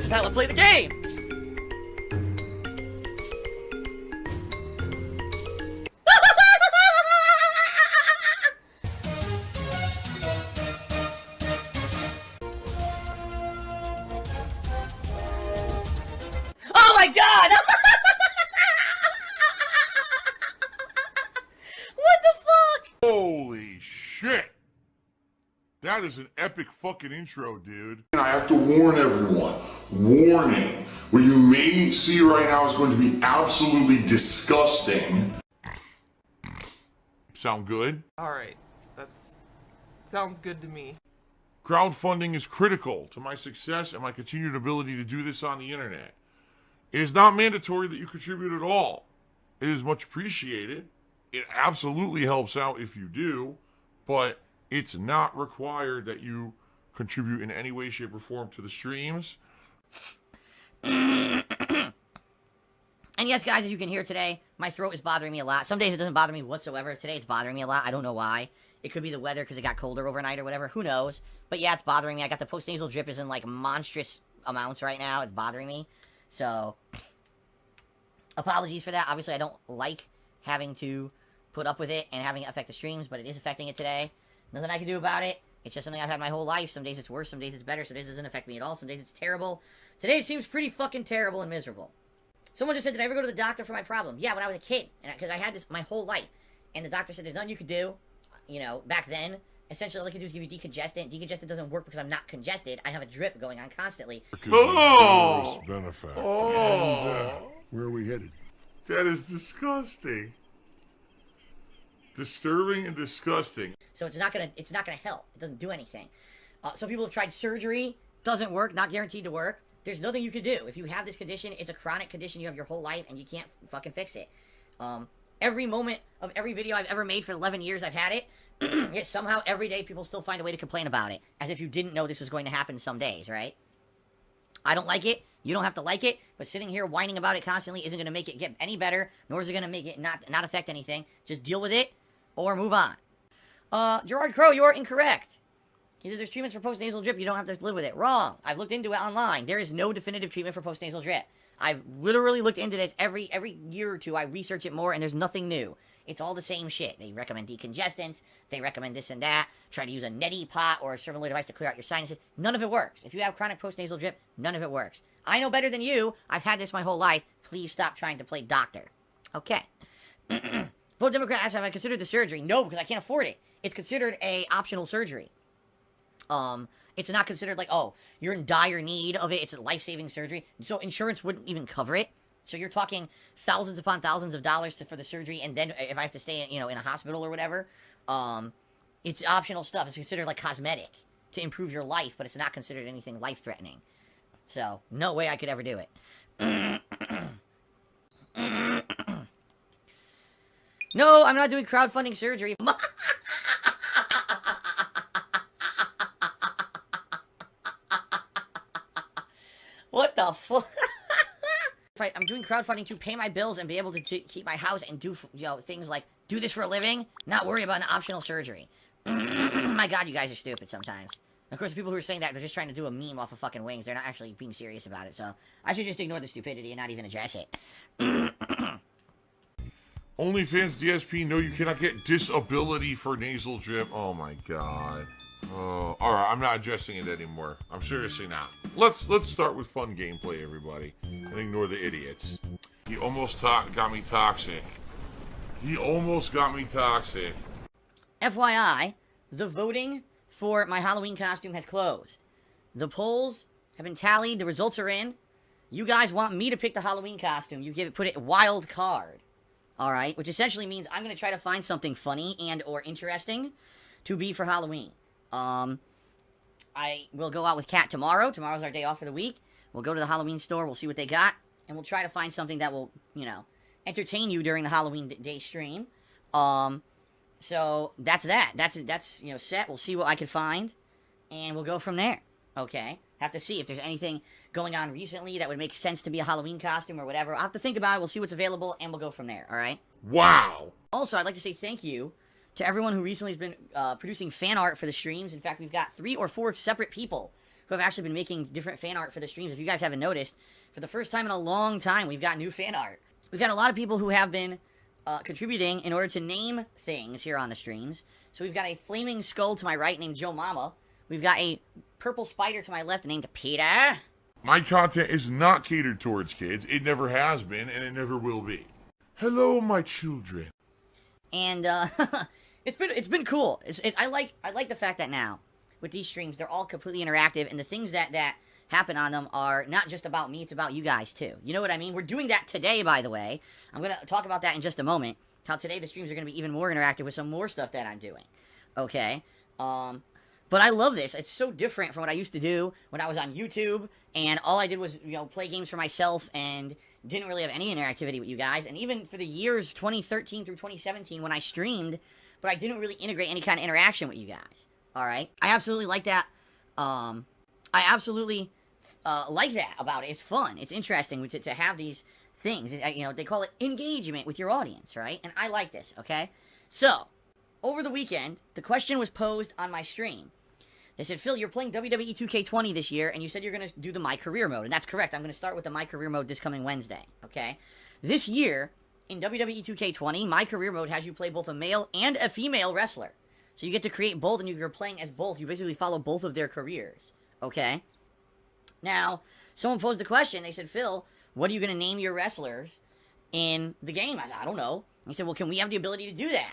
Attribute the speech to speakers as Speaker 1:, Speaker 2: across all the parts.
Speaker 1: This is how I play the game! Oh my god! What the fuck?
Speaker 2: Holy shit! That is an epic fucking intro, dude.
Speaker 3: And I have to warn everyone, warning, what you may see right now is going to be absolutely disgusting.
Speaker 2: Sound good?
Speaker 4: Alright, sounds good to me.
Speaker 2: Crowdfunding is critical to my success and my continued ability to do this on the internet. It is not mandatory that you contribute at all. It is much appreciated. It absolutely helps out if you do, but it's not required that you contribute in any way, shape, or form to the streams.
Speaker 1: And yes, guys, as you can hear today, my throat is bothering me a lot. Some days it doesn't bother me whatsoever. Today it's bothering me a lot. I don't know why. It could be the weather because it got colder overnight or whatever. Who knows? But yeah, it's bothering me. I got the post-nasal drip is in like monstrous amounts right now. It's bothering me. So, apologies for that. Obviously, I don't like having to put up with it and having it affect the streams, but it is affecting it today. Nothing I can do about it. It's just something I've had my whole life. Some days it's worse, some days it's better, some days it doesn't affect me at all, some days it's terrible. Today it seems pretty fucking terrible and miserable. Someone just said, did I ever go to the doctor for my problem? Yeah, when I was a kid, because I had this my whole life. And the doctor said, there's nothing you could do, you know, back then. Essentially, all I could do is give you decongestant. Decongestant doesn't work because I'm not congested. I have a drip going on constantly.
Speaker 2: Oh!
Speaker 5: Benefit.
Speaker 2: Oh!
Speaker 5: And, where are we headed?
Speaker 2: That is disgusting. Disturbing and disgusting.
Speaker 1: So it's not gonna help. It doesn't do anything. Some people have tried surgery. Doesn't work. Not guaranteed to work. There's nothing you can do. If you have this condition, it's a chronic condition you have your whole life, and you can't fucking fix it. Every moment of every video I've ever made for 11 years I've had it, yet somehow every day people still find a way to complain about it. As if you didn't know this was going to happen some days, right? I don't like it. You don't have to like it. But sitting here whining about it constantly isn't going to make it get any better, nor is it going to make it not affect anything. Just deal with it, or move on. Gerard Crow, you are incorrect. He says there's treatments for post-nasal drip. You don't have to live with it. Wrong. I've looked into it online. There is no definitive treatment for post-nasal drip. I've literally looked into this every year or two. I research it more, and there's nothing new. It's all the same shit. They recommend decongestants. They recommend this and that. Try to use a neti pot or a similar device to clear out your sinuses. None of it works. If you have chronic post-nasal drip, none of it works. I know better than you. I've had this my whole life. Please stop trying to play doctor. Okay. Vote Democrat asks, have I considered the surgery? No, because I can't afford it. It's considered a optional surgery. It's not considered like, oh, you're in dire need of it. It's a life-saving surgery. So insurance wouldn't even cover it. So you're talking thousands upon thousands of dollars for the surgery, and then if I have to stay, in a hospital or whatever, it's optional stuff. It's considered like cosmetic to improve your life, but it's not considered anything life-threatening. So no way I could ever do it. No, I'm not doing crowdfunding surgery. What the fuck? I'm doing crowdfunding to pay my bills and be able to keep my house and do, things like do this for a living, not worry about an optional surgery. My God, you guys are stupid sometimes. Of course, the people who are saying that, they're just trying to do a meme off of fucking wings. They're not actually being serious about it, so I should just ignore the stupidity and not even address it.
Speaker 2: OnlyFans DsP, no, you cannot get disability for nasal drip. Oh my God. Oh, alright, I'm not addressing it anymore. I'm seriously not. Let's start with fun gameplay, everybody, and ignore the idiots. He almost got me toxic. He almost got me toxic.
Speaker 1: FYI, the voting for my Halloween costume has closed. The polls have been tallied. The results are in. You guys want me to pick the Halloween costume. You put it wild card. Alright, which essentially means I'm going to try to find something funny and or interesting to be for Halloween. I will go out with Kat tomorrow. Tomorrow's our day off for the week. We'll go to the Halloween store. We'll see what they got. And we'll try to find something that will, entertain you during the Halloween day stream. So that's that. That's set. We'll see what I can find. And we'll go from there. Okay? Have to see if there's anything going on recently that would make sense to be a Halloween costume or whatever. I'll have to think about it. We'll see what's available, and we'll go from there. Alright?
Speaker 2: Wow!
Speaker 1: Also, I'd like to say thank you to everyone who recently has been producing fan art for the streams. In fact, we've got 3 or 4 separate people who have actually been making different fan art for the streams. If you guys haven't noticed, for the first time in a long time, we've got new fan art. We've had a lot of people who have been contributing in order to name things here on the streams. So we've got a flaming skull to my right named Joe Mama. We've got a purple spider to my left named Peter.
Speaker 2: My content is not catered towards kids. It never has been, and it never will be. Hello, my children.
Speaker 1: And it's been cool. I like the fact that now with these streams they're all completely interactive, and the things that happen on them are not just about me, it's about you guys too. You know what I mean? We're doing that today, by the way. I'm gonna talk about that in just a moment. How today the streams are gonna be even more interactive with some more stuff that I'm doing. Okay. But I love this. It's so different from what I used to do when I was on YouTube, and all I did was, play games for myself and didn't really have any interactivity with you guys. And even for the years 2013 through 2017 when I streamed, but I didn't really integrate any kind of interaction with you guys. All right? I absolutely like that. I absolutely like that about it. It's fun. It's interesting to have these things. They call it engagement with your audience, right? And I like this, okay? So, over the weekend, the question was posed on my stream. They said, Phil, you're playing WWE 2K20 this year, and you said you're going to do the My Career mode. And that's correct. I'm going to start with the My Career mode this coming Wednesday, okay? This year, in WWE 2K20, My Career mode has you play both a male and a female wrestler. So you get to create both, and you're playing as both. You basically follow both of their careers, okay? Now, someone posed the question. They said, Phil, what are you going to name your wrestlers in the game? I said, I don't know. He said, well, can we have the ability to do that?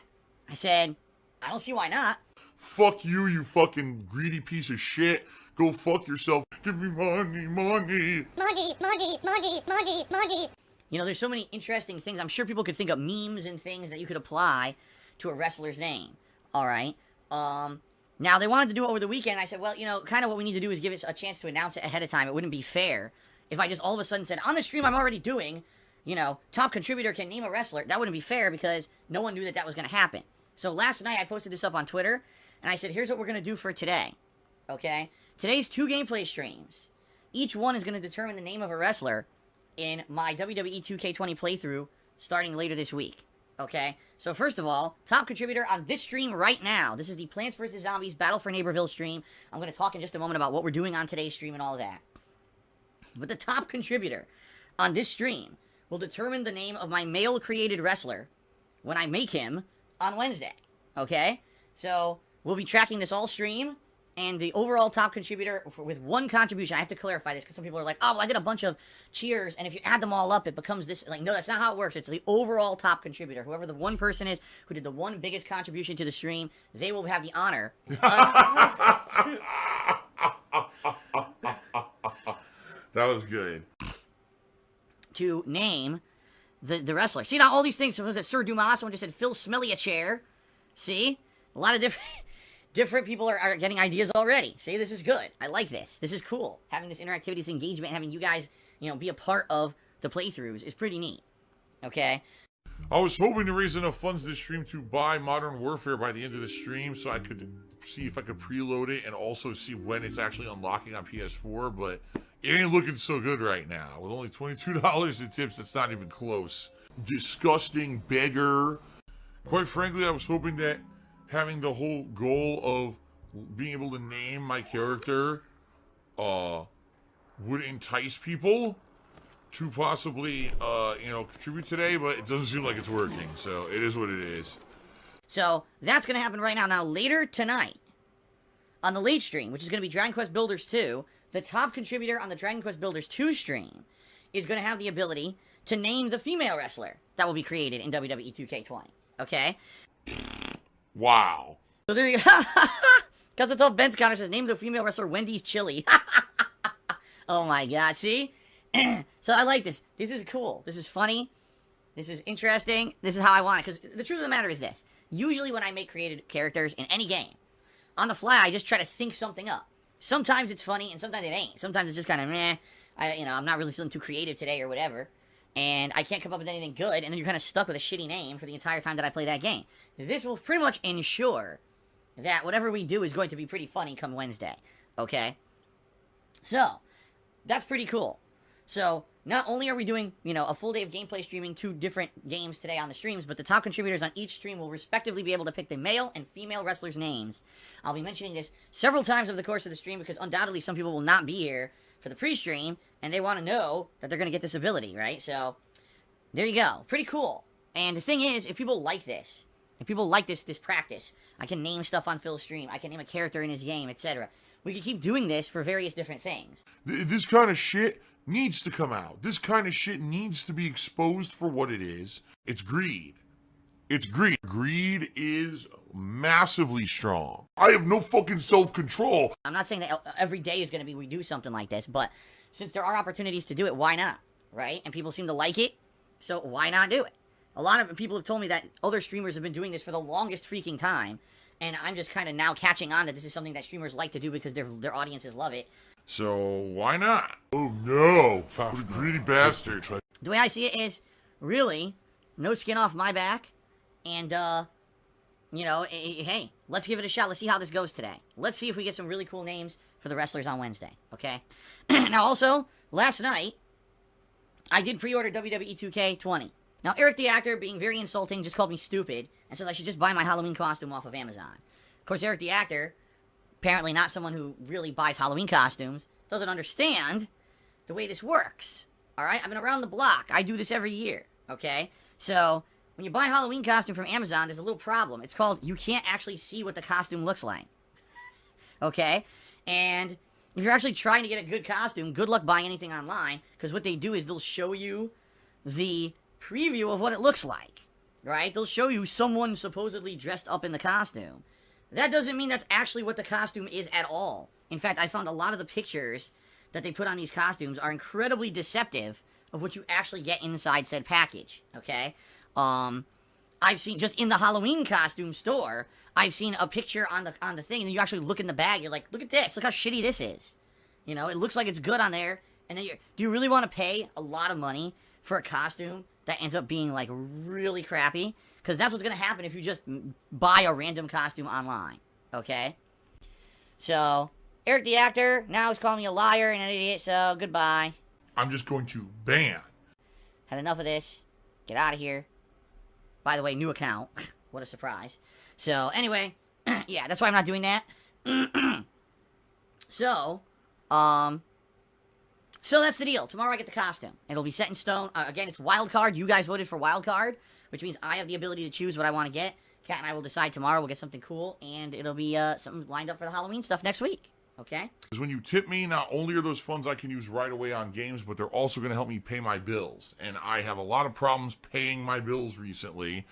Speaker 1: I said, I don't see why not.
Speaker 2: Fuck you, you fucking greedy piece of shit. Go fuck yourself. Give me money, money.
Speaker 6: Money, money, money, money, money.
Speaker 1: There's so many interesting things. I'm sure people could think of memes and things that you could apply to a wrestler's name. All right. Now, they wanted to do it over the weekend. I said, well, kind of what we need to do is give us a chance to announce it ahead of time. It wouldn't be fair if I just all of a sudden said, on the stream I'm already doing, top contributor can name a wrestler. That wouldn't be fair because no one knew that was going to happen. So last night I posted this up on Twitter, and I said, here's what we're going to do for today, okay? Today's 2 gameplay streams. Each one is going to determine the name of a wrestler in my WWE 2K20 playthrough starting later this week, okay? So first of all, top contributor on this stream right now. This is the Plants vs. Zombies Battle for Neighborville stream. I'm going to talk in just a moment about what we're doing on today's stream and all of that. But the top contributor on this stream will determine the name of my male-created wrestler when I make him on Wednesday, okay? So, we'll be tracking this all stream, and the overall top contributor, with one contribution, I have to clarify this, because some people are like, oh, well, I did a bunch of cheers, and if you add them all up, it becomes this. Like, no, that's not how it works. It's the overall top contributor. Whoever the one person is who did the one biggest contribution to the stream, they will have the honor.
Speaker 2: That was good.
Speaker 1: To name the wrestler. See, now all these things, someone said Sir Dumas, someone just said Phil Smelly a chair. See? A lot of different people are getting ideas already. See, this is good. I like this. This is cool. Having this interactivity, this engagement, having you guys, be a part of the playthroughs is pretty neat. Okay?
Speaker 2: I was hoping to raise enough funds this stream to buy Modern Warfare by the end of the stream so I could see if I could preload it and also see when it's actually unlocking on PS4, but it ain't looking so good right now. With only $22 in tips, that's not even close. Disgusting beggar. Quite frankly, I was hoping that having the whole goal of being able to name my character would entice people to possibly, contribute today, but it doesn't seem like it's working, so it is what it is.
Speaker 1: So, that's going to happen right now. Now, later tonight, on the late stream, which is going to be Dragon Quest Builders 2, the top contributor on the Dragon Quest Builders 2 stream is going to have the ability to name the female wrestler that will be created in WWE 2K20, okay?
Speaker 2: Wow.
Speaker 1: So there you go. Because it's all Ben's counter says, name the female wrestler Wendy's Chili. Oh my god, see? So I like this. This is cool. This is funny. This is interesting. This is how I want it. Because the truth of the matter is this. Usually when I make created characters in any game, on the fly, I just try to think something up. Sometimes it's funny, and sometimes it ain't. Sometimes it's just kind of, meh. I'm not really feeling too creative today or whatever. And I can't come up with anything good, and then you're kind of stuck with a shitty name for the entire time that I play that game. This will pretty much ensure that whatever we do is going to be pretty funny come Wednesday. Okay? So, that's pretty cool. So not only are we doing, a full day of gameplay streaming 2 different games today on the streams, but the top contributors on each stream will respectively be able to pick the male and female wrestlers' names. I'll be mentioning this several times over the course of the stream because undoubtedly some people will not be here for the pre-stream, and they want to know that they're going to get this ability, right? So there you go. Pretty cool. And the thing is, if people like this, this practice, I can name stuff on Phil's stream, I can name a character in his game, etc. We can keep doing this for various different things.
Speaker 2: This kind of shit needs to come out. This kind of shit needs to be exposed for what it is. It's greed. It's greed. Greed is massively strong. I have no fucking self-control.
Speaker 1: I'm not saying that every day is going to be we do something like this, but since there are opportunities to do it, why not? Right? And people seem to like it, so why not do it? A lot of people have told me that other streamers have been doing this for the longest freaking time, and I'm just kind of now catching on that this is something that streamers like to do because their audiences love it.
Speaker 2: So why not? Oh no, what a greedy bastard.
Speaker 1: The way I see it is, really, no skin off my back, and, hey, let's give it a shot. Let's see how this goes today. Let's see if we get some really cool names for the wrestlers on Wednesday, okay? Now, also, last night, I did pre-order WWE 2K20. Now, Eric the Actor, being very insulting, just called me stupid and says I should just buy my Halloween costume off of Amazon. Of course, Eric the Actor, apparently not someone who really buys Halloween costumes, doesn't understand the way this works, alright? I've been around the block. I do this every year, okay? So, when you buy a Halloween costume from Amazon, there's a little problem. It's called, you can't actually see what the costume looks like, okay? And if you're actually trying to get a good costume, good luck buying anything online, because what they do is they'll show you the preview of what it looks like, right? They'll show you someone supposedly dressed up in the costume. That doesn't mean that's actually what the costume is at all. In fact, I found a lot of the pictures that they put on these costumes are incredibly deceptive of what you actually get inside said package, okay? I've seen, just in the Halloween costume store, I've seen a picture on the thing, and you actually look in the bag, you're like, look at this, look how shitty this is. You know, it looks like it's good on there, and then do you really want to pay a lot of money for a costume that ends up being, like, really crappy? Because that's what's going to happen if you just buy a random costume online, okay? So, Eric the Actor now is calling me a liar and an idiot, so goodbye.
Speaker 2: I'm just going to ban.
Speaker 1: Had enough of this. Get out of here. By the way, new account. What a surprise. So, anyway, yeah, that's why I'm not doing that. So that's the deal. Tomorrow I get the costume. It'll be set in stone. Again, it's wild card. You guys voted for wild card, which means I have the ability to choose what I want to get. Kat and I will decide tomorrow. We'll get something cool, and it'll be something lined up for the Halloween stuff next week. Okay?
Speaker 2: Because when you tip me, not only are those funds I can use right away on games, but they're also going to help me pay my bills. And I have a lot of problems paying my bills recently.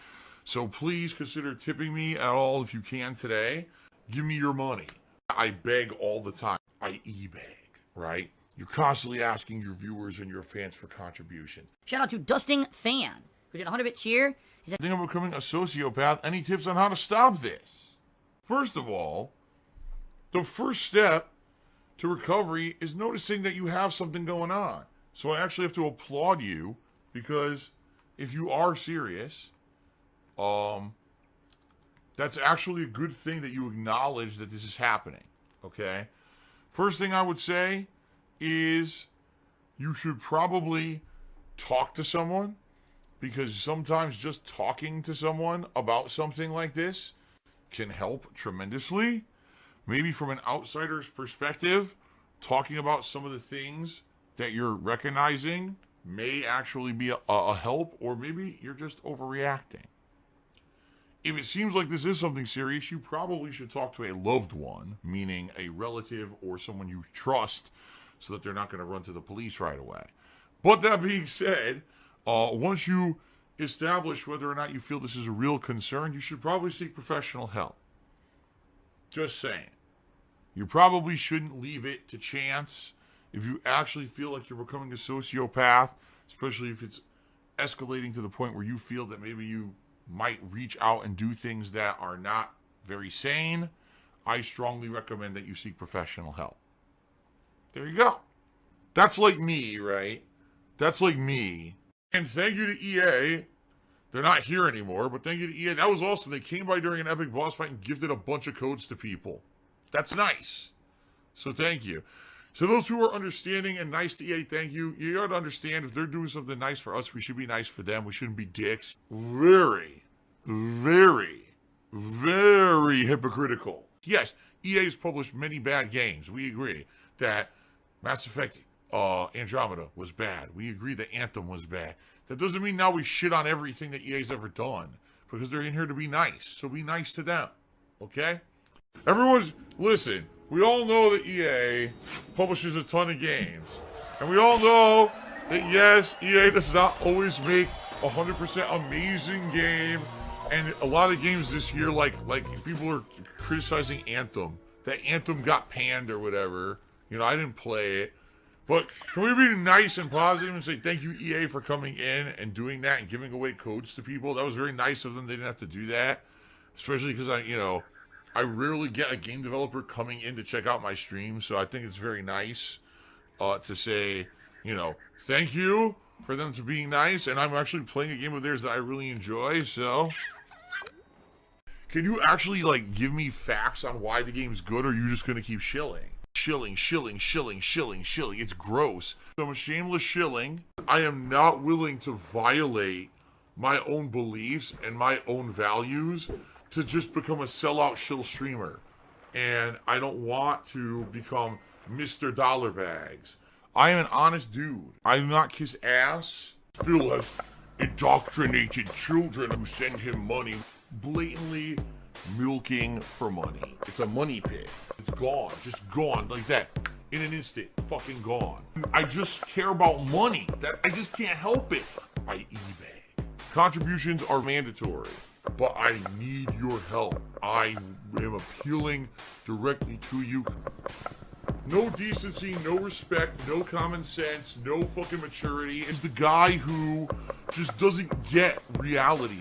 Speaker 2: So please consider tipping me at all if you can today. Give me your money. I beg all the time. I e-beg, right? You're constantly asking your viewers and your fans for contribution.
Speaker 1: Shout out to Dusting Fan, who did a 100-bit cheer.
Speaker 2: I think I'm becoming a sociopath. Any tips on how to stop this? First of all, the first step to recovery is noticing that you have something going on. So I actually have to applaud you, because if you are serious, that's actually a good thing that you acknowledge that this is happening, okay? First thing I would say is you should probably talk to someone, because sometimes just talking to someone about something like this can help tremendously. Maybe from an outsider's perspective, talking about some of the things that you're recognizing may actually be a help, or maybe you're just overreacting. If it seems like this is something serious, you probably should talk to a loved one, meaning a relative or someone you trust, so that they're not going to run to the police right away. But that being said, once you establish whether or not you feel this is a real concern, you should probably seek professional help. Just saying. You probably shouldn't leave it to chance. If you actually feel like you're becoming a sociopath, especially if it's escalating to the point where you feel that maybe you might reach out and do things that are not very sane, I strongly recommend that you seek professional help. There you go. That's like me, right? That's like me. And thank you to EA. They're not here anymore, but thank you to EA. That was awesome. They came by during an epic boss fight and gifted a bunch of codes to people. That's nice. So thank you. To those who are understanding and nice to EA, thank you. You gotta understand, if they're doing something nice for us, we should be nice for them. We shouldn't be dicks. Very, very, very hypocritical. Yes, EA has published many bad games. We agree that Mass Effect Andromeda was bad. We agree that Anthem was bad. That doesn't mean now we shit on everything that EA's ever done, because they're in here to be nice. So be nice to them, okay? Listen, we all know that EA publishes a ton of games. And we all know that, yes, EA does not always make 100% amazing game. And a lot of games this year, like people are criticizing Anthem. That Anthem got panned or whatever. You know, I didn't play it. But can we be nice and positive and say thank you, EA, for coming in and doing that and giving away codes to people? That was very nice of them. They didn't have to do that. Especially because I rarely get a game developer coming in to check out my stream. So I think it's very nice to say, thank you for them to being nice. And I'm actually playing a game of theirs that I really enjoy. So can you actually, give me facts on why the game's good, or are you just going to keep shilling? Shilling. It's gross. So I'm a shameless shilling. I am not willing to violate my own beliefs and my own values to just become a sellout shill streamer. And I don't want to become Mr. Dollar Bags. I am an honest dude. I do not kiss ass. Phil has indoctrinated children who send him money. Blatantly milking for money. It's a money pit. It's gone. Just gone like that. In an instant. Fucking gone. I just care about money. I just can't help it. I eBay. Contributions are mandatory, but I need your help. I am appealing directly to you. No decency, no respect, no common sense, no fucking maturity. Is the guy who just doesn't get reality.